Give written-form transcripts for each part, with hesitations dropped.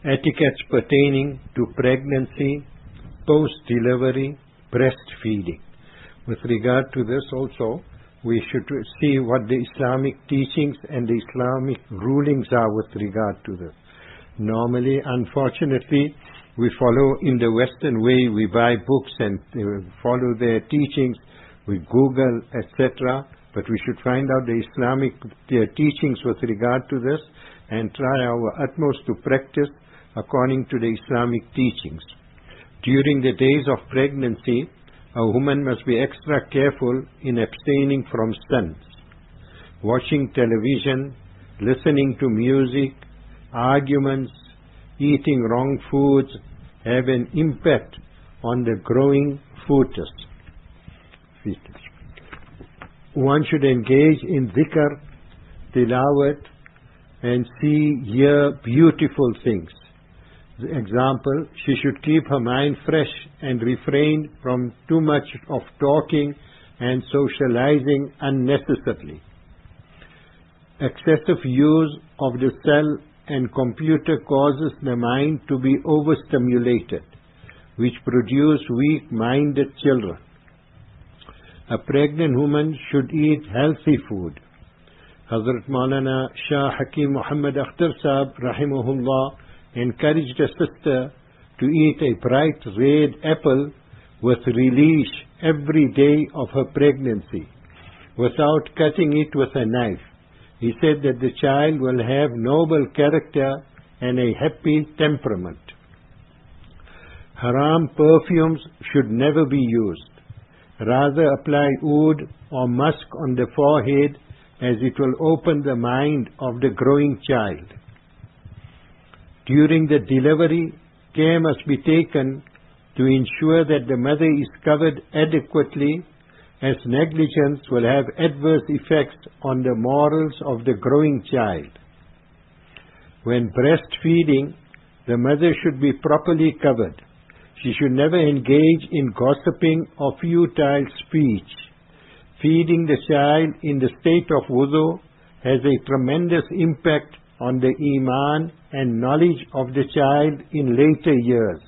etiquettes pertaining to pregnancy, post-delivery, breastfeeding. With regard to this also, we should see what the Islamic teachings and the Islamic rulings are with regard to this. Normally, unfortunately, we follow in the Western way. We buy books and follow their teachings. We Google, etc. But we should find out the Islamic teachings with regard to this and try our utmost to practice according to the Islamic teachings. During the days of pregnancy, a woman must be extra careful in abstaining from stunts. Watching television, listening to music, arguments, eating wrong foods have an impact on the growing fetus. One should engage in dhikr, tilawat, and hear beautiful things. The example, she should keep her mind fresh and refrain from too much of talking and socializing unnecessarily. Excessive use of the cell and computer causes the mind to be overstimulated, which produce weak-minded children. A pregnant woman should eat healthy food. Hazrat Mawlana Shah Hakim Muhammad Akhtar Saheb rahimahullah encouraged a sister to eat a bright red apple with relish every day of her pregnancy without cutting it with a knife. He said that the child will have noble character and a happy temperament. Haram perfumes should never be used. Rather apply oud or musk on the forehead, as it will open the mind of the growing child. During the delivery, care must be taken to ensure that the mother is covered adequately, as negligence will have adverse effects on the morals of the growing child. When breastfeeding, the mother should be properly covered. She should never engage in gossiping or futile speech. Feeding the child in the state of wudu has a tremendous impact on the iman and knowledge of the child in later years.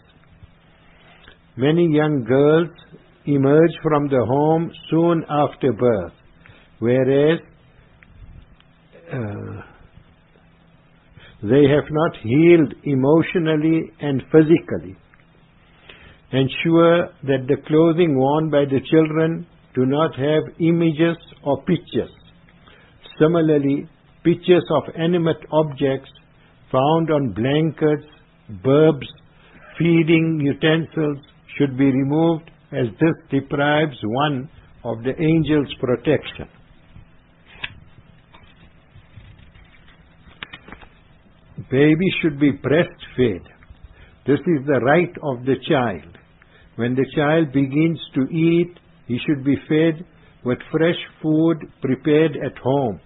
Many young girls emerge from the home soon after birth, whereas they have not healed emotionally and physically. Ensure that the clothing worn by the children do not have images or pictures. Similarly, pictures of animate objects found on blankets, burbs, feeding utensils should be removed, as this deprives one of the angel's protection. Baby should be breastfed. This is the right of the child. When the child begins to eat, he should be fed with fresh food prepared at home.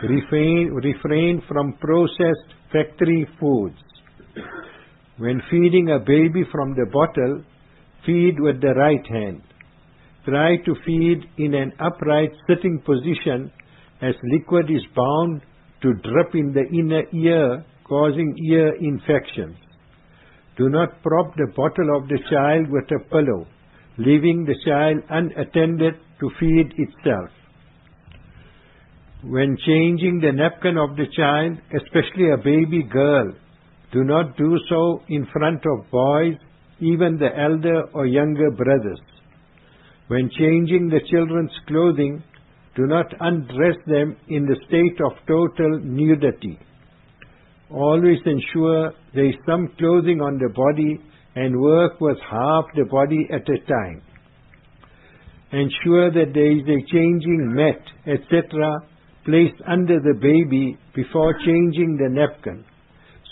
Refrain from processed factory foods. When feeding a baby from the bottle, feed with the right hand. Try to feed in an upright sitting position, as liquid is bound to drip in the inner ear, causing ear infections. Do not prop the bottle of the child with a pillow, leaving the child unattended to feed itself. When changing the napkin of the child, especially a baby girl, do not do so in front of boys, even the elder or younger brothers. When changing the children's clothing, do not undress them in the state of total nudity. Always ensure there is some clothing on the body and work with half the body at a time. Ensure that there is a changing mat, etc., placed under the baby before changing the napkin,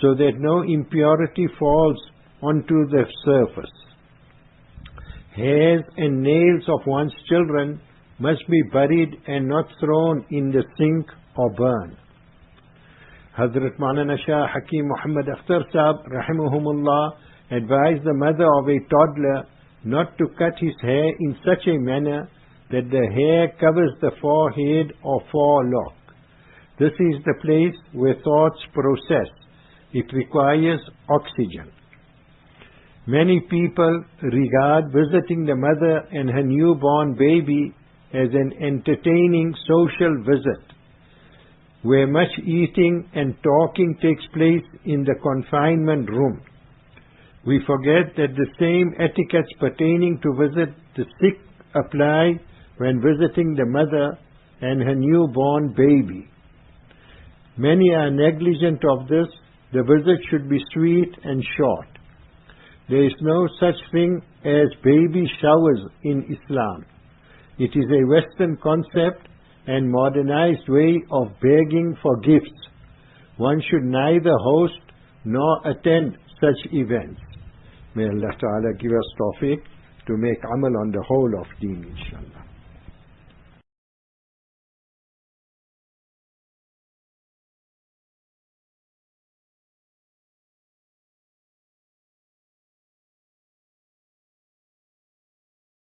so that no impurity falls onto the surface. Hairs and nails of one's children must be buried and not thrown in the sink or burned. Hazrat Mawlana Shah Hakim Muhammad Akhtar Saheb rahimahumullah advised the mother of a toddler not to cut his hair in such a manner that the hair covers the forehead or forelock. This is the place where thoughts process, It requires oxygen. Many people regard visiting the mother and her newborn baby as an entertaining social visit, where much eating and talking takes place in the confinement room. We forget that the same etiquettes pertaining to visit the sick apply when visiting the mother and her newborn baby. Many are negligent of this. The visit should be sweet and short. There is no such thing as baby showers in Islam. It is a Western concept and modernized way of begging for gifts. One should neither host nor attend such events. May Allah Ta'ala give us tawfiq to make amal on the whole of deen, inshallah.